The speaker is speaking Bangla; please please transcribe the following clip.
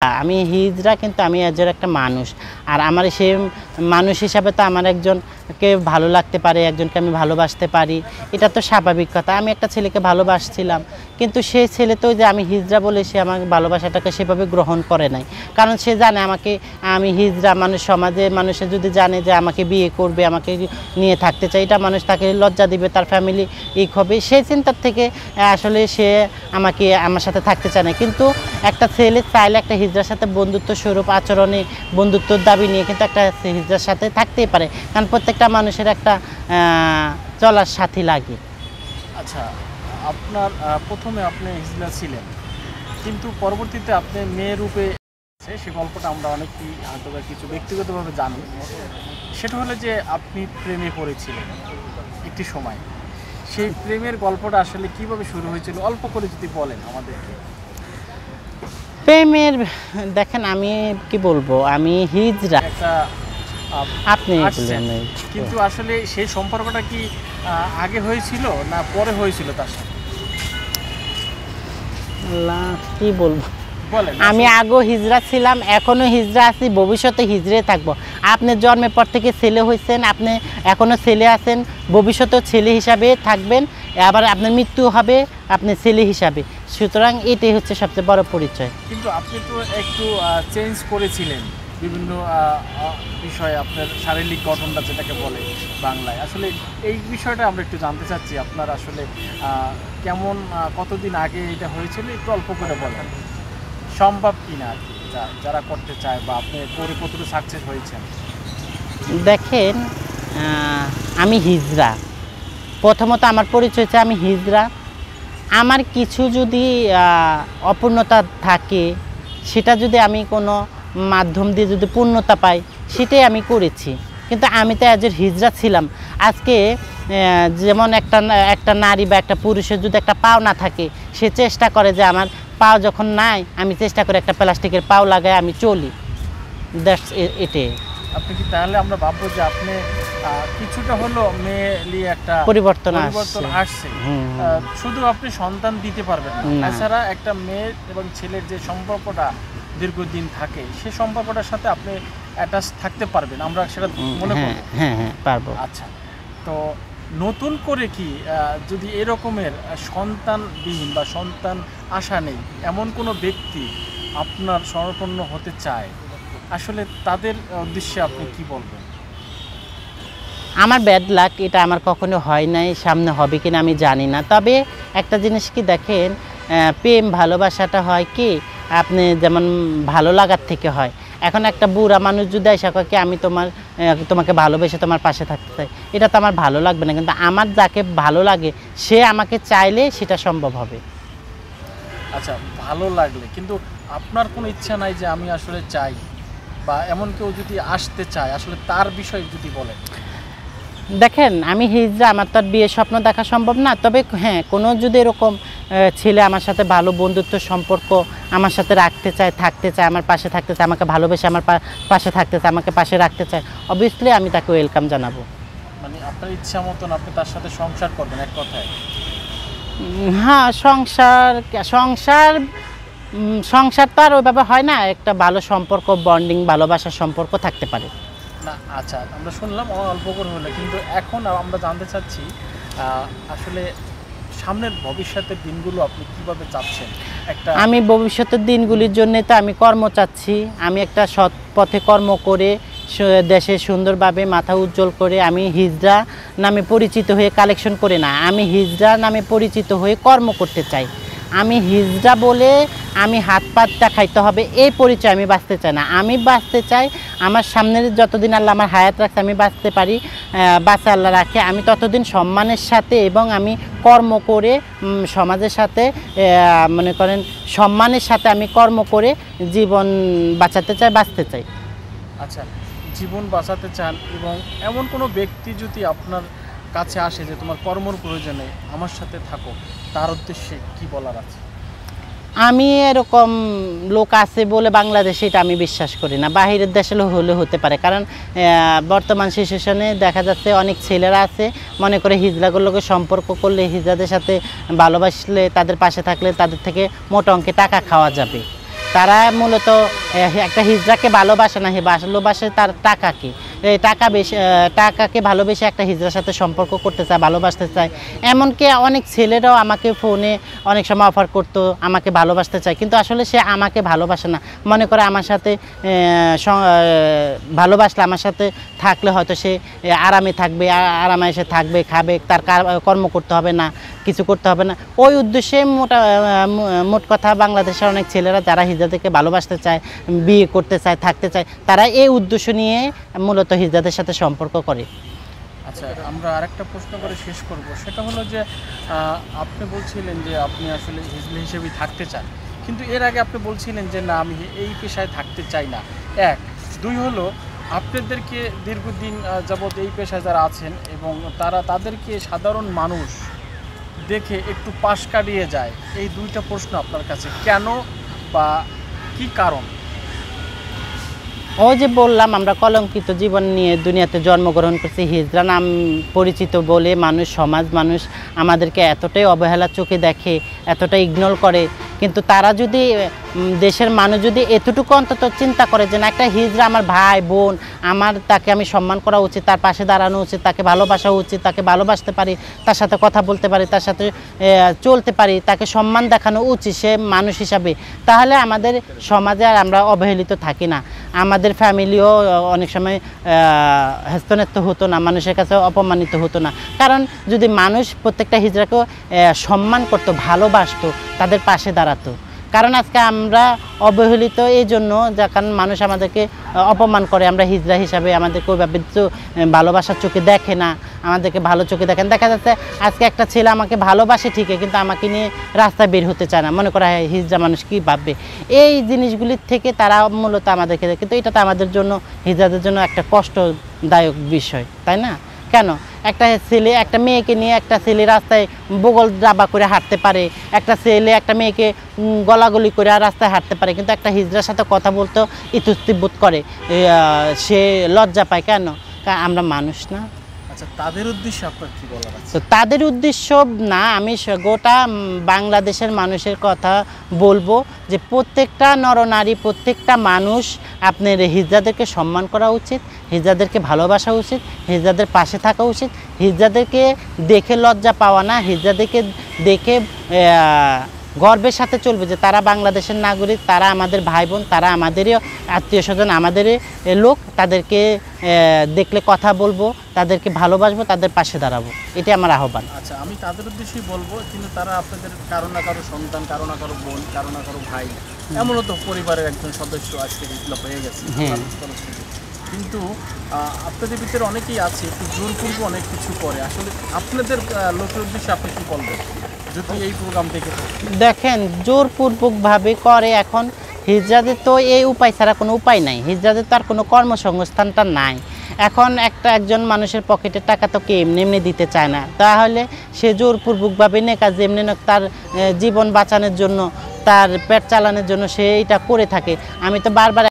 আমি হিজড়া, কিন্তু আমি একজন একটা মানুষ। আর আমার সে মানুষ হিসাবে তো আমার একজনকে ভালো লাগতে পারে, একজনকে আমি ভালোবাসতে পারি, এটা তো স্বাভাবিক কথা। আমি একটা ছেলেকে ভালোবাসছিলাম, কিন্তু সেই ছেলে তো যে আমি হিজড়া বলে সে আমার ভালোবাসাটাকে সেভাবে গ্রহণ করে নাই। কারণ সে জানে আমাকে, আমি হিজড়া মানুষ, সমাজে মানুষে যদি জানে যে আমাকে বিয়ে করবে, আমাকে নিয়ে থাকতে চাই, এটা মানুষ তাকে লজ্জা দিবে, তার ফ্যামিলি হবে, সেই চিন্তার থেকে আসলে সে আমার সাথে থাকতে চায় না। কিন্তু একটা ছেলে চাইলে একটা হিজড়ার সাথে বন্ধুত্ব স্বরূপ আচরণে, বন্ধুত্বর দাবি নিয়ে কিন্তু একটা হিজড়ার সাথে থাকতেই পারে, কারণ প্রত্যেকটা মানুষের একটা চলার সাথী লাগে। আচ্ছা, আপনার প্রথমে আপনি হিজড়া ছিলেন, কিন্তু পরবর্তীতে আপনি মেয়ে রূপে, সে গল্পটা আমরা অনেকেই হয়তো কিছু ব্যক্তিগতভাবে জানি। সেটা হলো যে আপনি প্রেমে পড়েছিলেন একটি সময়। সেই প্রেমের গল্পটা আসলে কিভাবে শুরু হয়েছিল অল্প করে যদি বলেন আমাদেরকে। প্রেমের, দেখেন আমি কি বলবো, আমি হিজড়া, একটা আপনি কিন্তু আসলে সেই সম্পর্কটা কি আগে হয়েছিল না পরে হয়েছিল তার সাথে? কি বলবো, বলেন। আমি আগেও হিজড়া ছিলাম, এখনো হিজড়া আছি, ভবিষ্যতে হিজড়ে থাকবো। আপনি জন্মের পর থেকে ছেলে হয়েছেন, আপনি এখনো ছেলে আছেন, ভবিষ্যতেও ছেলে হিসাবে থাকবেন, আবার আপনার মৃত্যু হবে আপনি ছেলে হিসাবে। সুতরাং এটাই হচ্ছে সবচেয়ে বড় পরিচয়। কিন্তু আপনি তো একটু চেঞ্জ করেছিলেন বিভিন্ন বিষয়ে, আপনার শারীরিক গঠনটা যেটাকে বলে বাংলায়। আসলে এই বিষয়টা আমরা একটু জানতে চাচ্ছি, আপনার আসলে কেমন, কতদিন আগে এটা হয়েছিল, একটু অল্প করে বলেন, সম্ভব কিনা আর কি, যারা করতে চায়, বা আপনি করে কতটুকু সাকসেস হয়েছেন। দেখেন, আমি হিজড়া, প্রথমত আমার পরিচয় হচ্ছে আমি হিজড়া। আমার কিছু যদি অপূর্ণতা থাকে, সেটা যদি আমি কোনো মাধ্যম দিয়ে যদি পূর্ণতা পাই, সেটাই আমি করেছি। কিন্তু আমি তো একজন হিজড়া ছিলাম। আজকে যেমন একটা নারী বা একটা পুরুষের যদি একটা পাও না থাকে, সে চেষ্টা করে যে আমার পাও যখন নাই, আমি চেষ্টা করি একটা প্লাস্টিকের পাও লাগায় আমি চলি। দ্যাটস এটাই। আপনি কি তাহলে আমরা ভাববো যে আপনি কিছুটা হলো মেয়ে একটা পরিবর্তন আসছে, শুধু আপনি সন্তান দিতে পারবেন না, এছাড়া একটা মেয়ে এবং ছেলের যে সম্পর্কটা দীর্ঘদিন থাকে, সেই সম্পর্কটার সাথে আপনি অ্যাটাচ থাকতে পারবেন, আমরা সেটা মনে করব। হ্যাঁ, পারবো। আচ্ছা, তো নতুন করে কি যদি এরকমের সন্তানবিহীন বা সন্তান আশা নেই এমন কোনো ব্যক্তি আপনার শরণাপন্ন হতে চায়, আসলে তাদের উদ্দেশ্যে আপনি কি বলবেন? আমার ব্যাড লাক, এটা আমার কখনো হয় নাই, সামনে হবে কিনা আমি জানি না। তবে একটা জিনিস কি দেখেন, প্রেম ভালোবাসাটা হয় কি, আপনি যেমন ভালো লাগার থেকে হয়। এখন একটা বুড়া মানুষ যদি এসে কয় কি আমি তোমাকে ভালোবেসে তোমার পাশে থাকতে চাই, এটা তো আমার ভালো লাগবে না। কিন্তু আমার যাকে ভালো লাগে সে আমাকে চাইলে সেটা সম্ভব হবে। আচ্ছা, ভালো লাগলে, কিন্তু আপনার কোনো ইচ্ছা নাই যে আমি আসলে চাই, বা এমন কেউ যদি আসতে চায়, আসলে তার বিষয়ে যদি বলেন। দেখেন, আমি হিজড়া, আমার তো আর বিয়ের স্বপ্ন দেখা সম্ভব না। তবে হ্যাঁ, কোনো যদি এরকম ছেলে আমার সাথে ভালো বন্ধুত্ব সম্পর্ক আমার সাথে রাখতে চায়, থাকতে চায়, আমার পাশে থাকতে চায়, আমাকে ভালোবেসে আমার পাশে থাকতে চায়, আমাকে পাশে রাখতে চায়, অবভিয়াসলি আমি তাকে ওয়েলকাম জানাবো। মানে আপনার ইচ্ছা মতন আপনি তার সাথে সংসার করবেন, এক কথায়। হ্যাঁ, সংসার তো আর ওইভাবে হয় না, একটা ভালো সম্পর্ক, বন্ডিং, ভালোবাসার সম্পর্ক থাকতে পারে না। আচ্ছা, আমরা শুনলাম অল্প করে হলে, কিন্তু এখন আমরা জানতে চাচ্ছি আসলে সামনের ভবিষ্যতের দিনগুলো আপনি কিভাবে চাচ্ছেন? আমি ভবিষ্যতের দিনগুলির জন্য তো আমি কর্ম চাচ্ছি। আমি একটা সৎ পথে কর্ম করে দেশে সুন্দরভাবে মাথা উজ্জ্বল করে, আমি হিজড়া নামে পরিচিত হয়ে কালেকশন করে না, আমি হিজড়া নামে পরিচিত হয়ে কর্ম করতে চাই। আমি হিজড়া বলে আমি হাত পাত দেখাইতে হবে এই পরিচয় আমি বাঁচতে চাই না। আমি বাঁচতে চাই আমার সামনের যতদিন আল্লাহ আমার হায়াত রাখছে, আমি বাঁচতে পারি, বাঁচা আল্লাহ রাখে, আমি ততদিন সম্মানের সাথে এবং আমি কর্ম করে সমাজের সাথে মনে করেন সম্মানের সাথে আমি কর্ম করে জীবন বাঁচাতে চাই, বাঁচতে চাই। আচ্ছা, জীবন বাঁচাতে চান, এবং এমন কোনো ব্যক্তি যদি আপনার কাছে আসে যে তোমার কর্মর প্রয়োজনে আমার সাথে থাকো, তার উদ্দেশ্যে কি বলার আছে? আমি এরকম লোক আছে বলে বাংলাদেশে এটা আমি বিশ্বাস করি না, বাহিরের দেশে হলে হতে পারে। কারণ বর্তমান সিচুয়েশনে দেখা যাচ্ছে অনেক ছেলেরা আছে মনে করে হিজড়াগুলোকে সম্পর্ক করলে, হিজড়াদের সাথে ভালোবাসলে, তাদের পাশে থাকলে তাদের থেকে মোটা অঙ্কে টাকা খাওয়া যাবে। তারা মূলত একটা হিজড়াকে ভালোবাসে না, ভালোবাসে তার টাকাকে। এই টাকাকে ভালোবেসে একটা হিজড়ার সাথে সম্পর্ক করতে চায়, ভালোবাসতে চায়। এমনকি অনেক ছেলেরাও আমাকে ফোনে অনেক সময় অফার করতো, আমাকে ভালোবাসতে চায়, কিন্তু আসলে সে আমাকে ভালোবাসে না। মনে করে আমার সাথে ভালোবাসলে, আমার সাথে থাকলে হয়তো সে আরামে থাকবে, আরামে এসে থাকবে, খাবে, তার কর্ম করতে হবে না, কিছু করতে হবে না। ওই উদ্দেশ্যে মোট কথা বাংলাদেশের অনেক ছেলেরা যারা হিজড়াদেরকে ভালোবাসতে চায়, বিয়ে করতে চায়, থাকতে চায়, তারা এই উদ্দেশ্য নিয়ে মূলত হিজড়াদের সাথে সম্পর্ক করে। আচ্ছা, আমরা আরেকটা প্রশ্ন করে শেষ করব। সেটা হলো যে আপনি বলছিলেন যে আপনি আসলে হিজড়া হিসেবেই থাকতে চান, কিন্তু এর আগে আপনি বলছিলেন যে না, আমি এই পেশায় থাকতে চাই না। এক, দুই হলো আপনাদেরকে দীর্ঘদিন যাবৎ এই পেশায় যারা আছেন এবং তাদেরকে সাধারণ মানুষ দেখে একটু পাশ কাটিয়ে যায়। এই দুইটা প্রশ্ন আপনার কাছে, কেন বা কি কারণ? ওই যে বললাম, আমরা কলঙ্কিত জীবন নিয়ে দুনিয়াতে জন্মগ্রহণ করছি। হিজড়া নাম পরিচিত বলে সমাজ মানুষ আমাদেরকে এতটাই অবহেলা চোখে দেখে, এতটাই ইগনোর করে। কিন্তু তারা যদি, দেশের মানুষ যদি এতটুকু অন্তত চিন্তা করে যে না, একটা হিজড়া আমার ভাই বোন, তাকে আমি সম্মান করা উচিত, তার পাশে দাঁড়ানো উচিত, তাকে ভালোবাসা উচিত, তাকে ভালোবাসতে পারি, তার সাথে কথা বলতে পারি, তার সাথে চলতে পারি, তাকে সম্মান দেখানো উচিত সে মানুষ হিসাবে, তাহলে আমাদের সমাজে আর আমরা অবহেলিত থাকি না। আমাদের ফ্যামিলিও অনেক সময় হস্তনেত্য হতো না, মানুষের কাছে অপমানিত হতো না। কারণ যদি মানুষ প্রত্যেকটা হিজড়াকেও সম্মান করতো, ভালোবাসতো, তাদের পাশে দাঁড়াতো। কারণ আজকে আমরা অবহেলিত এই জন্য, কারণ মানুষ আমাদেরকে অপমান করে। আমরা হিজড়া হিসাবে আমাদেরকে ওইভাবে ভালোবাসার চোখে দেখে না, আমাদেরকে ভালো চোখে দেখেন। দেখা যাচ্ছে আজকে একটা ছেলে আমাকে ভালোবাসে ঠিকই, কিন্তু আমাকে নিয়ে রাস্তায় বের হতে চায় না, মনে করা হয় হিজড়া মানুষ কী ভাববে। এই জিনিসগুলির থেকে তারা মূলত আমাদেরকে, কিন্তু এটা তো আমাদের জন্য, হিজড়াদের জন্য একটা কষ্টদায়ক বিষয়, তাই না? কেন একটা ছেলে একটা মেয়েকে নিয়ে, একটা ছেলে রাস্তায় বগল দাবা করে হাঁটতে পারে, একটা ছেলে একটা মেয়েকে গলাগলি করে রাস্তায় হাঁটতে পারে, কিন্তু একটা হিজড়ার সাথে কথা বলতেও ইতস্তি বোধ করে, সে লজ্জা পায়। কেন? আমরা মানুষ না? আচ্ছা, তাদের উদ্দেশ্যে আপনার কি বলার আছে? তো তাদের উদ্দেশ্য না, আমি গোটা বাংলাদেশের মানুষের কথা বলবো যে প্রত্যেকটা নরনারী, প্রত্যেকটা মানুষ আপনার হিজড়াদেরকে সম্মান করা উচিত, হিজড়াদেরকে ভালোবাসা উচিত, হিজড়াদের পাশে থাকা উচিত। হিজড়াদেরকে দেখে লজ্জা পাওয়া না, হিজড়াদেরকে দেখে গর্বের সাথে চলবে যে তারা বাংলাদেশের নাগরিক, তারা আমাদের ভাই বোন, তারা আমাদেরই আত্মীয় স্বজন, আমাদেরই লোক। তাদেরকে দেখলে কথা বলবো, তাদেরকে ভালোবাসবো, তাদের পাশে দাঁড়াবো, এটাই আমার আহ্বান। আচ্ছা, আমি তাদের উদ্দেশ্যেই বলবো, কিন্তু তারা আপনাদের কারো না কারো সন্তান, কারো না কারো বোন, কারো না কারো ভাই, এমনও তো পরিবারের একজন সদস্য আজকে বিপ্লব হয়ে গেছে। কিন্তু আপনাদের ভিতরে অনেকেই আছে একটু জোরপূর্বক অনেক কিছু করে। আসলে আপনাদের লোকের উদ্দেশ্যে আপনি কি বলবেন যদি এই প্রোগ্রাম দেখে? দেখেন, জোরপূর্বকভাবে করে। এখন হিজড়াদের তো এই উপায় ছাড়া কোনো উপায় নাই, হিজড়াদের তো আর কোনো কর্মসংস্থানটা নাই। এখন একজন মানুষের পকেটের টাকা তো কে এমনি এমনি দিতে চায় না, তাহলে সে জোরপূর্বকভাবে নেকা যেমনি তার জীবন বাঁচানোর জন্য, তার পেট চালানোর জন্য সে এটা করে থাকে। আমি তো বারবার